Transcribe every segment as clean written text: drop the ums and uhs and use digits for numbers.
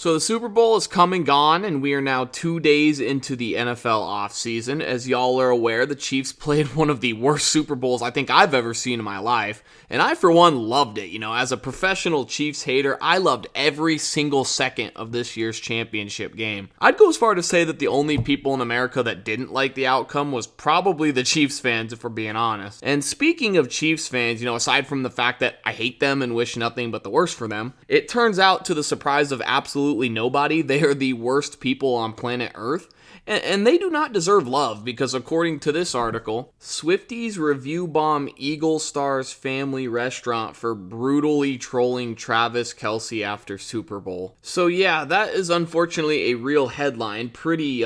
So the Super Bowl is come and gone, and we are now 2 days into the NFL offseason. As y'all are aware, the Chiefs played one of the worst Super Bowls I think I've ever seen in my life, and I, for one, loved it. As a professional Chiefs hater, I loved every single second of this year's championship game. I'd go as far to say that the only people in America that didn't like the outcome was probably the Chiefs fans, if we're being honest. And speaking of Chiefs fans, aside from the fact that I hate them and wish nothing but the worst for them, it turns out, to the surprise of absolutely nobody, they are the worst people on planet Earth. And they do not deserve love, because according to this article, Swifties review bomb Eagle Star's family restaurant for brutally trolling Travis Kelce after Super Bowl. So yeah, that is unfortunately a real headline. Pretty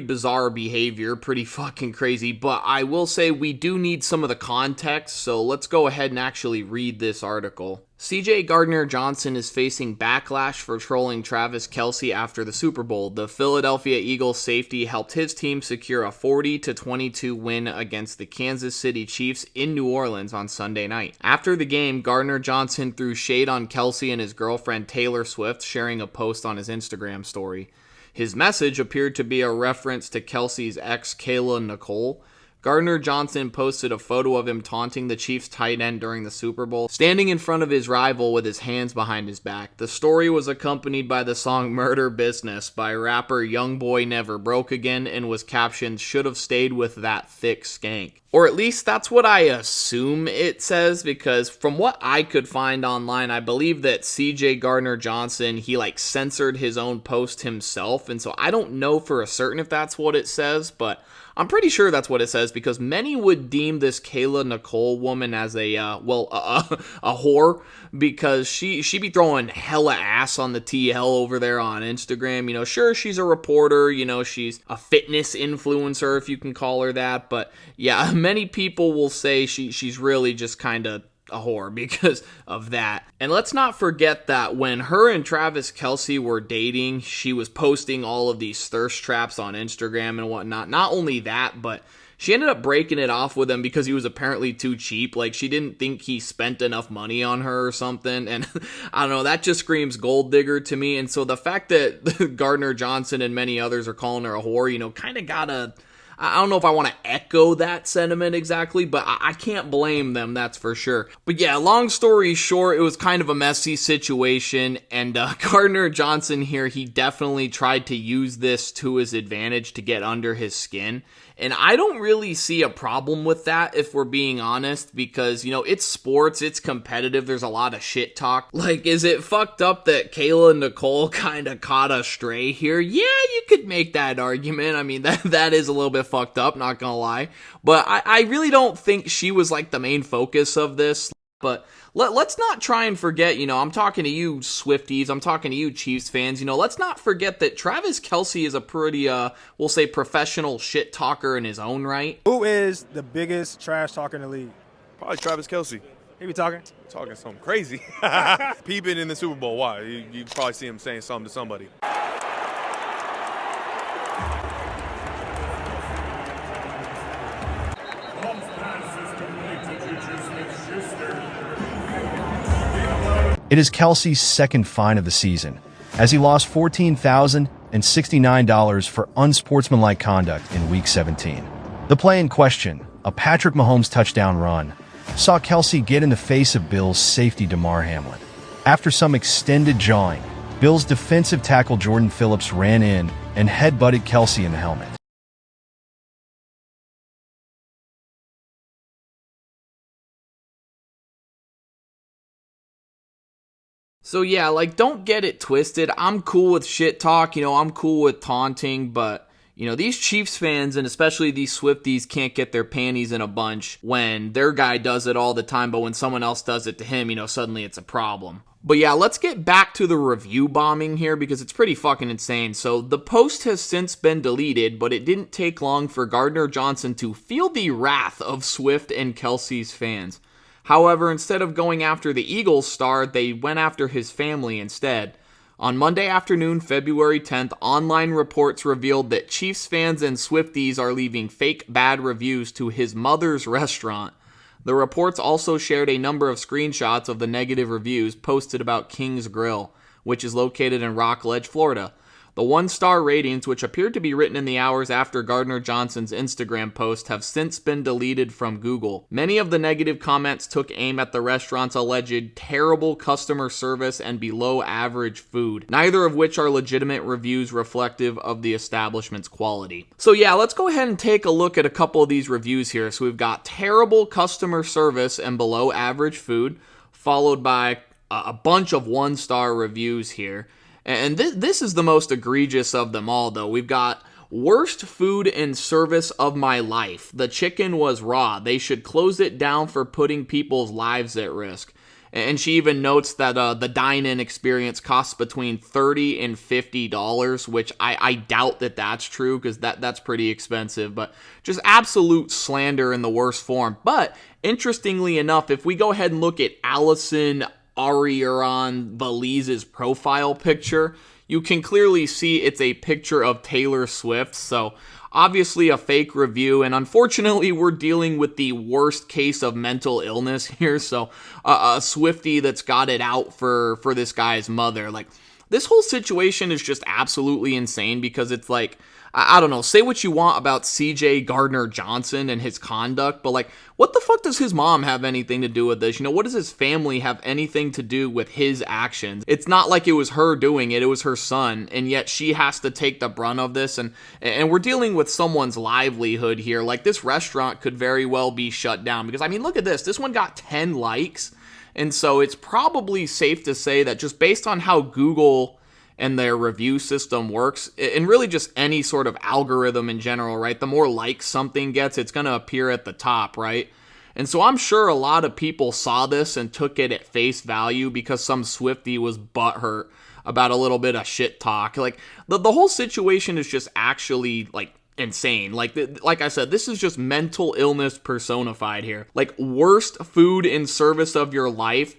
bizarre behavior, pretty fucking crazy, but I will say we do need some of the context, so let's go ahead and actually read this article. CJ Gardner Johnson is facing backlash for trolling Travis Kelce after the Super Bowl. The Philadelphia Eagles safety helped his team secure a 40-22 win against the Kansas City Chiefs in New Orleans on Sunday night. After the game, Gardner Johnson threw shade on Kelce and his girlfriend Taylor Swift, sharing a post on his Instagram story. His message appeared to be a reference to Kelce's ex, Kayla Nicole. Gardner Johnson posted a photo of him taunting the Chiefs tight end during the Super Bowl, standing in front of his rival with his hands behind his back. The story was accompanied by the song Murder Business by rapper Youngboy Never Broke Again and was captioned, "Should have stayed with that thick skank." Or at least that's what I assume it says, because from what I could find online, I believe that CJ Gardner Johnson, he censored his own post himself, and so I don't know for a certain if that's what it says, but I'm pretty sure that's what it says, because many would deem this Kayla Nicole woman as a whore, because she be throwing hella ass on the TL over there on Instagram. Sure, she's a reporter, she's a fitness influencer, if you can call her that, but yeah, many people will say she's really just kind of a whore because of that. And let's not forget that when her and Travis Kelce were dating, she was posting all of these thirst traps on Instagram and whatnot. Not only that, but she ended up breaking it off with him because he was apparently too cheap. She didn't think he spent enough money on her or something. And I don't know, that just screams gold digger to me. And so the fact that Gardner Johnson and many others are calling her a whore, kind of gotta, I don't know if I want to echo that sentiment exactly, but I can't blame them, that's for sure. But yeah, long story short, it was kind of a messy situation, and Gardner Johnson here, he definitely tried to use this to his advantage to get under his skin. And I don't really see a problem with that, if we're being honest, because, it's sports, it's competitive, there's a lot of shit talk. Is it fucked up that Kayla Nicole kind of caught a stray here? Yeah, you could make that argument. I mean, that is a little bit fucked up, not gonna lie. But I really don't think she was, the main focus of this. But let's not try and forget, I'm talking to you Swifties, I'm talking to you Chiefs fans, let's not forget that Travis Kelce is a pretty, we'll say, professional shit talker in his own right. Who is the biggest trash talker in the league? Probably Travis Kelce. He be talking Something crazy. Peeping in the Super Bowl, why? You probably see him saying something to somebody. It is Kelce's second fine of the season, as he lost $14,069 for unsportsmanlike conduct in Week 17. The play in question, a Patrick Mahomes touchdown run, saw Kelce get in the face of Bills safety Damar Hamlin. After some extended jawing, Bills defensive tackle Jordan Phillips ran in and headbutted Kelce in the helmet. So yeah, don't get it twisted. I'm cool with shit talk, I'm cool with taunting, but, these Chiefs fans, and especially these Swifties, can't get their panties in a bunch when their guy does it all the time, but when someone else does it to him, suddenly it's a problem. But yeah, let's get back to the review bombing here, because it's pretty fucking insane. So the post has since been deleted, but it didn't take long for Gardner Johnson to feel the wrath of Swift and Kelce's fans. However, instead of going after the Eagles star, they went after his family instead. On Monday afternoon, February 10th, online reports revealed that Chiefs fans and Swifties are leaving fake bad reviews to his mother's restaurant. The reports also shared a number of screenshots of the negative reviews posted about King's Grill, which is located in Rockledge, Florida. The 1-star ratings, which appeared to be written in the hours after Gardner Johnson's Instagram post, have since been deleted from Google. Many of the negative comments took aim at the restaurant's alleged terrible customer service and below average food, neither of which are legitimate reviews reflective of the establishment's quality. So yeah, let's go ahead and take a look at a couple of these reviews here. So we've got terrible customer service and below average food, followed by a bunch of 1-star reviews here. And this is the most egregious of them all, though. We've got worst food and service of my life. The chicken was raw. They should close it down for putting people's lives at risk. And she even notes that the dine-in experience costs between $30 and $50, which I doubt that that's true, because that's pretty expensive. But just absolute slander in the worst form. But interestingly enough, if we go ahead and look at Allison Ariaron Valise's profile picture, you can clearly see it's a picture of Taylor Swift, so obviously a fake review, and unfortunately we're dealing with the worst case of mental illness here, so a Swiftie that's got it out for this guy's mother. Like, this whole situation is just absolutely insane, because it's like, I don't know, say what you want about CJ Gardner Johnson and his conduct, but like, what the fuck does his mom have anything to do with this? You know, what does his family have anything to do with his actions? It's not like it was her doing it, it was her son, and yet she has to take the brunt of this, and we're dealing with someone's livelihood here. Like, this restaurant could very well be shut down, because, I mean, look at this one got 10 likes, and so it's probably safe to say that just based on how Google and their review system works, and really just any sort of algorithm in general, right? The more likes something gets, it's going to appear at the top, right? And so I'm sure a lot of people saw this and took it at face value because some Swiftie was butthurt about a little bit of shit talk. Like, the whole situation is just actually, like, insane. Like I said, this is just mental illness personified here. Like, worst food and service of your life.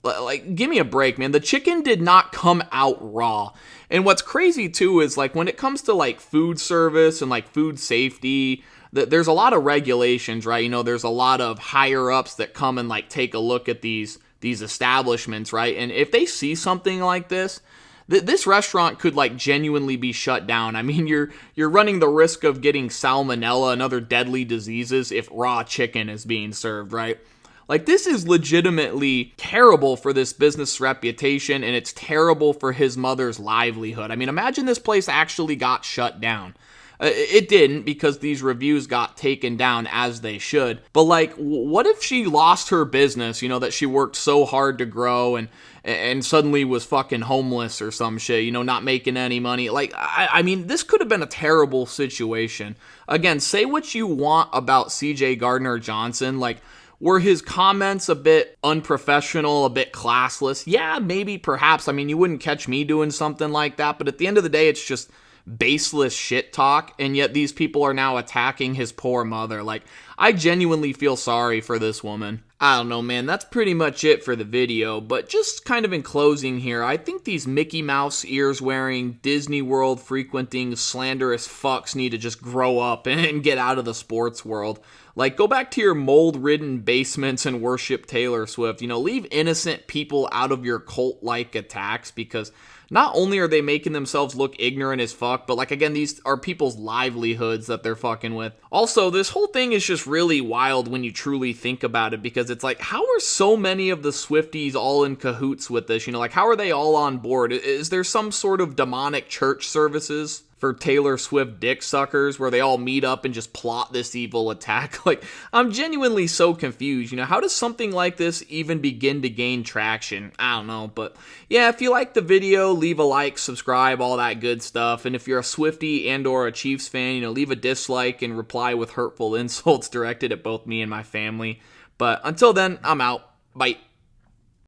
Like, give me a break, man. The chicken did not come out raw. And what's crazy, too, is, like, when it comes to, like, food service and, like, food safety, there's a lot of regulations, right? You know, there's a lot of higher-ups that come and, like, take a look at these establishments, right? And if they see something like this, this restaurant could, like, genuinely be shut down. I mean, you're running the risk of getting salmonella and other deadly diseases if raw chicken is being served, right? Like, this is legitimately terrible for this business reputation, and it's terrible for his mother's livelihood. I mean, imagine this place actually got shut down. It didn't, because these reviews got taken down as they should. But, like, what if she lost her business, you know, that she worked so hard to grow and suddenly was fucking homeless or some shit, you know, not making any money? Like, I mean, this could have been a terrible situation. Again, say what you want about CJ Gardner Johnson. Like, were his comments a bit unprofessional, a bit classless? Yeah, maybe, perhaps. I mean, you wouldn't catch me doing something like that, but at the end of the day, it's just baseless shit talk, and yet these people are now attacking his poor mother. Like, I genuinely feel sorry for this woman. I don't know, man, that's pretty much it for the video, but just kind of in closing here, I think these Mickey Mouse ears wearing, Disney World frequenting, slanderous fucks need to just grow up and get out of the sports world. Like, go back to your mold-ridden basements and worship Taylor Swift. You know, leave innocent people out of your cult-like attacks, because not only are they making themselves look ignorant as fuck, but, like, again, these are people's livelihoods that they're fucking with. Also, this whole thing is just really wild when you truly think about it, because it's like, how are so many of the Swifties all in cahoots with this? You know, like, how are they all on board? Is there some sort of demonic church services for Taylor Swift dick suckers where they all meet up and just plot this evil attack? Like, I'm genuinely so confused. You know, how does something like this even begin to gain traction? I don't know, but yeah, if you like the video, leave a like, subscribe, all that good stuff. And if you're a Swiftie and or a Chiefs fan, you know, leave a dislike and reply with hurtful insults directed at both me and my family. But until then, I'm out. Bye.